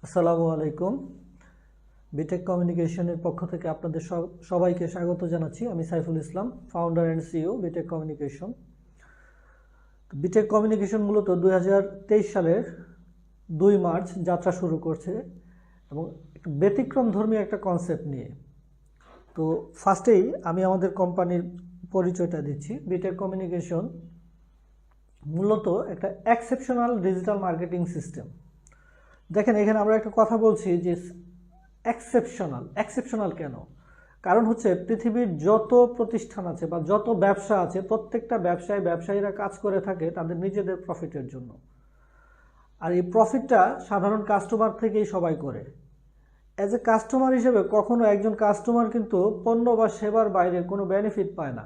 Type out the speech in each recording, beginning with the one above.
আসসালামু আলাইকুম। বিটেক কমিউনিকেশনের পক্ষ থেকে আপনাদের সবাইকে স্বাগত জানাচ্ছি। আমি Saiful Islam, founder and CEO BTech communication. BTech communication মূলত 2023 সালের 2 মার্চ যাত্রা শুরু করছে এবং একটু ব্যতিক্রমধর্মী একটা কনসেপ্ট নিয়ে। তো ফার্স্টেই আমি আমাদের কোম্পানির পরিচয়টা দিচ্ছি। বিটেক কমিউনিকেশন মূলত একটা এক্সেপশনাল ডিজিটাল মার্কেটিং সিস্টেম। দেখেন, এখানে আমরা একটা কথা বলছি যে এক্সেপশনাল কেন? কারণ হচ্ছে পৃথিবীর যত প্রতিষ্ঠান আছে বা যত ব্যবসা আছে, প্রত্যেকটা ব্যবসায়ীরা কাজ করে থাকে তাদের নিজেদের প্রফিটের জন্য। আর এই প্রফিটটা সাধারণ কাস্টমার থেকেই সবাই করে। অ্যাজ এ কাস্টমার হিসেবে কখনো একজন কাস্টমার কিন্তু পণ্য বা সেবার বাইরে কোনো বেনিফিট পায় না।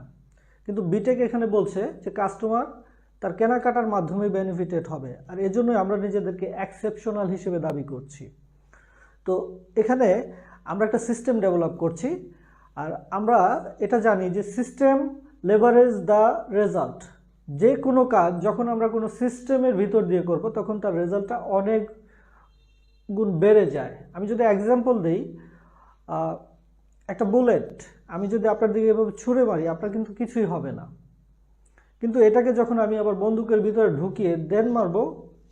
কিন্তু বিটেক এখানে বলছে যে কাস্টমার তার কেনাকাটার মাধ্যমে বেনিফিটেড হবে, আর এজন্যই আমরা নিজেদেরকে এক্সেপশনাল হিসেবে দাবি করছি। তো এখানে আমরা একটা সিস্টেম ডেভেলপ করছি, আর আমরা এটা জানি যে সিস্টেম লেভারেজ দ্য রেজাল্ট। যে কোনো কাজ যখন আমরা কোনো সিস্টেমের ভিতর দিয়ে করব তখন তার রেজাল্টটা অনেক গুণ বেড়ে যায়। আমি যদি এক্সাম্পল দিই, একটা বুলেট আমি যদি আপনার দিকে এভাবে ছুঁড়ে মারি, আপনার কিন্তু কিছুই হবে না। কিন্তু এটাকে যখন আমি আবার বন্দুকের ভিতরে ঢুকিয়ে দেন মারবো,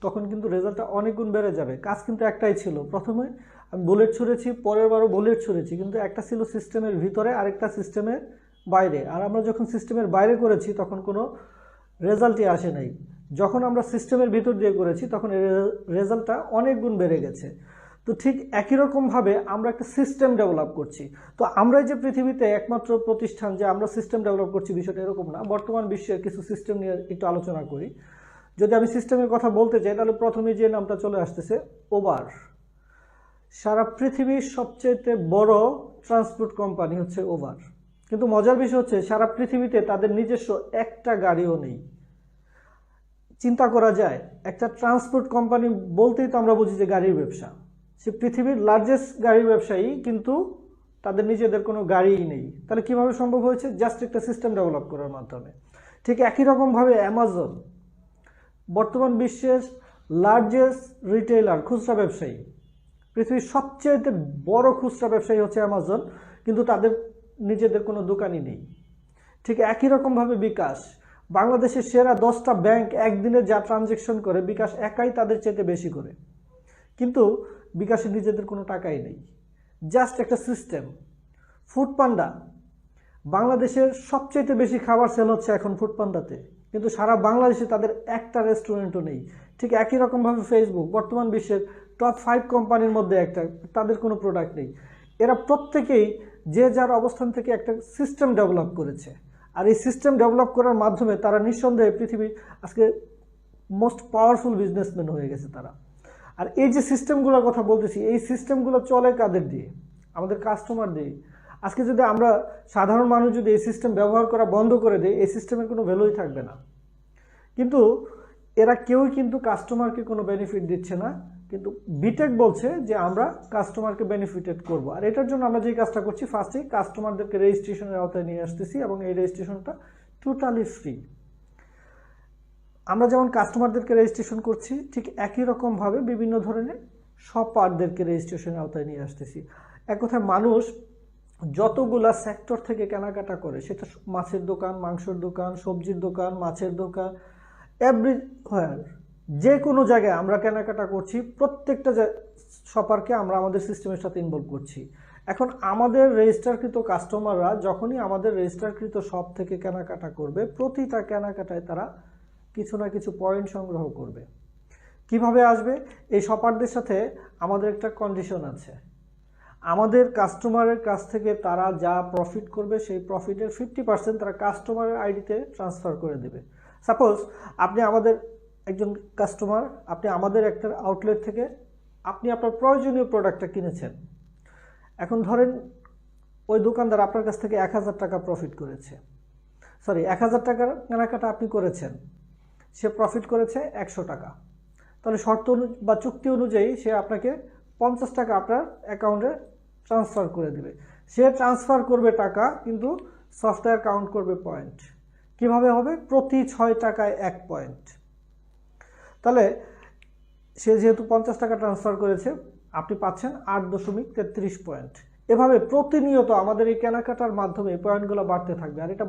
তখন কিন্তু রেজাল্টটা অনেক গুণ বেড়ে যাবে। কাজ কিন্তু একটাই ছিল, প্রথমে আমি বুলেট ছুঁড়েছি, পরের বারও বুলেট ছুঁড়েছি, কিন্তু একটা ছিল সিস্টেমের ভিতরে, আরেকটা সিস্টেমের বাইরে। আর আমরা যখন সিস্টেমের বাইরে করেছি তখন কোনো রেজাল্টই আসে নাই। যখন আমরা সিস্টেমের ভিতর দিয়ে করেছি তখন রেজাল্টটা অনেক গুণ বেড়ে গেছে। তো ঠিক একই রকমভাবে আমরা একটা সিস্টেম ডেভেলপ করছি। তো আমরাই যে পৃথিবীতে একমাত্র প্রতিষ্ঠান যে আমরা সিস্টেম ডেভেলপ করছি, বিষয়টা এরকম না। বর্তমান বিশ্বের কিছু সিস্টেম নিয়ে একটু আলোচনা করি। যদি আমি সিস্টেমের কথা বলতে চাই তাহলে প্রথমে যে নামটা চলে আসতেছে, ওবার। সারা পৃথিবীর সবচেয়ে বড় ট্রান্সপোর্ট কোম্পানি হচ্ছে ওবার। কিন্তু মজার বিষয় হচ্ছে সারা পৃথিবীতে তাদের নিজস্ব একটা গাড়িও নেই। চিন্তা করা যায়, একটা ট্রান্সপোর্ট কোম্পানি বলতেই তো আমরা বুঝি যে গাড়ির ব্যবসা। সে পৃথিবীর লার্জেস্ট গাড়ির ব্যবসায়ী, কিন্তু তাদের নিজেদের কোনো গাড়িই নেই। তাহলে কিভাবে সম্ভব হয়েছে? জাস্ট একটা সিস্টেম ডেভেলপ করার মাধ্যমে। ঠিক একই রকমভাবে অ্যামাজন বর্তমান বিশ্বের লার্জেস্ট রিটেইলার, খুচরা ব্যবসায়ী। পৃথিবীর সবচেয়ে বড় খুচরা ব্যবসায়ী হচ্ছে অ্যামাজন, কিন্তু তাদের নিজেদের কোনো দোকানই নেই। ঠিক একই রকমভাবে বিকাশ, বাংলাদেশের সেরা 10টা ব্যাংক একদিনে যা ট্রানজ্যাকশন করে বিকাশ একাই তাদের চেয়ে বেশি করে, কিন্তু বিকাশের নিজেদের কোনো টাকাই নেই। জাস্ট একটা সিস্টেম। ফুডপান্ডা, বাংলাদেশের সবচেয়ে বেশি খাবার সেল হচ্ছে এখন ফুডপান্ডাতে, কিন্তু সারা বাংলাদেশে তাদের একটা রেস্টুরেন্টও নেই। ঠিক একই রকমভাবে ফেসবুক বর্তমান বিশ্বের টপ 5 কোম্পানির মধ্যে একটা, তাদের কোনো প্রোডাক্ট নেই। এরা প্রত্যেকেই যে যার অবস্থান থেকে একটা সিস্টেম ডেভেলপ করেছে, আর এই সিস্টেম ডেভেলপ করার মাধ্যমে তারা নিঃসন্দেহে পৃথিবীর আজকে মোস্ট পাওয়ারফুল বিজনেসম্যান হয়ে গেছে তারা। আর এই যে সিস্টেমগুলোর কথা বলতেছি, এই সিস্টেমগুলো চলে কাদের দিয়ে? আমাদের কাস্টমার দিয়ে। আজকে যদি আমরা সাধারণ মানুষ যদি এই সিস্টেম ব্যবহার করা বন্ধ করে দেয়, এই সিস্টেমের কোনো ভ্যালুই থাকবে না। কিন্তু এরা কেউই কিন্তু কাস্টমারকে কোনো বেনিফিট দিচ্ছে না, কিন্তু বিটেক বলছে যে আমরা কাস্টমারকে বেনিফিটেড করব। আর এটার জন্য আমরা যে কাজটা করছি, ফার্স্টেই কাস্টমারদেরকে রেজিস্ট্রেশনের আওতায় নিয়ে আসতেছি, এবং এই রেজিস্ট্রেশনটা টোটালি ফ্রি। আমরা যেমন কাস্টমারদেরকে রেজিস্ট্রেশন করছি, ঠিক একই রকমভাবে বিভিন্ন ধরনের শপারদেরকে রেজিস্ট্রেশনের আওতায় নিয়ে আসতেছি। এক কথায় মানুষ যতগুলা সেক্টর থেকে কেনাকাটা করে, সেটা মাছের দোকান, মাংসের দোকান, সবজির দোকান, মাছের দোকান, এভরিহোয়ার, যে কোনো জায়গায় আমরা কেনাকাটা করছি, প্রত্যেকটা শপারকে আমরা আমাদের সিস্টেমের সাথে ইনভলভ করছি। এখন আমাদের রেজিস্টারকৃত কাস্টমাররা যখনই আমাদের রেজিস্টারকৃত শপ থেকে কেনাকাটা করবে, প্রতিটা কেনাকাটায় তারা কিছু না কিছু পয়েন্ট সংগ্রহ করবে। কিভাবে আসবে? এই শপারদের সাথে আমাদের একটা কন্ডিশন আছে। আমাদের কাস্টমারের কাছ থেকে তারা যা প্রফিট করবে, সেই প্রফিটের 50% তারা কাস্টমারের আইডিতে ট্রান্সফার করে দেবে। সাপোজ আপনি আমাদের একজন কাস্টমার, আপনি আমাদের একটা আউটলেট থেকে আপনি আপনার প্রয়োজনীয় প্রোডাক্টটা কিনেছেন। এখন ধরেন ওই দোকানদার আপনার কাছ থেকে 1000 টাকা প্রফিট করেছে, 1000 টাকার কেনাকাটা আপনি করেছেন, সে প্রফিট করেছে 100 টাকা। তাহলে শর্ত বা চুক্তি অনুযায়ী সে আপনাকে 50 টাকা আপনার অ্যাকাউন্টে ট্রান্সফার করে দেবে। সে ট্রান্সফার করবে টাকা, কিন্তু সফটওয়্যার কাউন্ট করবে পয়েন্ট। কিভাবে হবে? প্রতি 6 টাকায় 1 পয়েন্ট। তাহলে সে যেহেতু 50 টাকা ট্রান্সফার করেছে, আপনি পাচ্ছেন 8.33 পয়েন্ট। এভাবে প্রতিনিয়ত আমাদের এই কেনাকাটার মাধ্যমে এই পয়েন্টগুলো বাড়তে থাকবে, আর এটা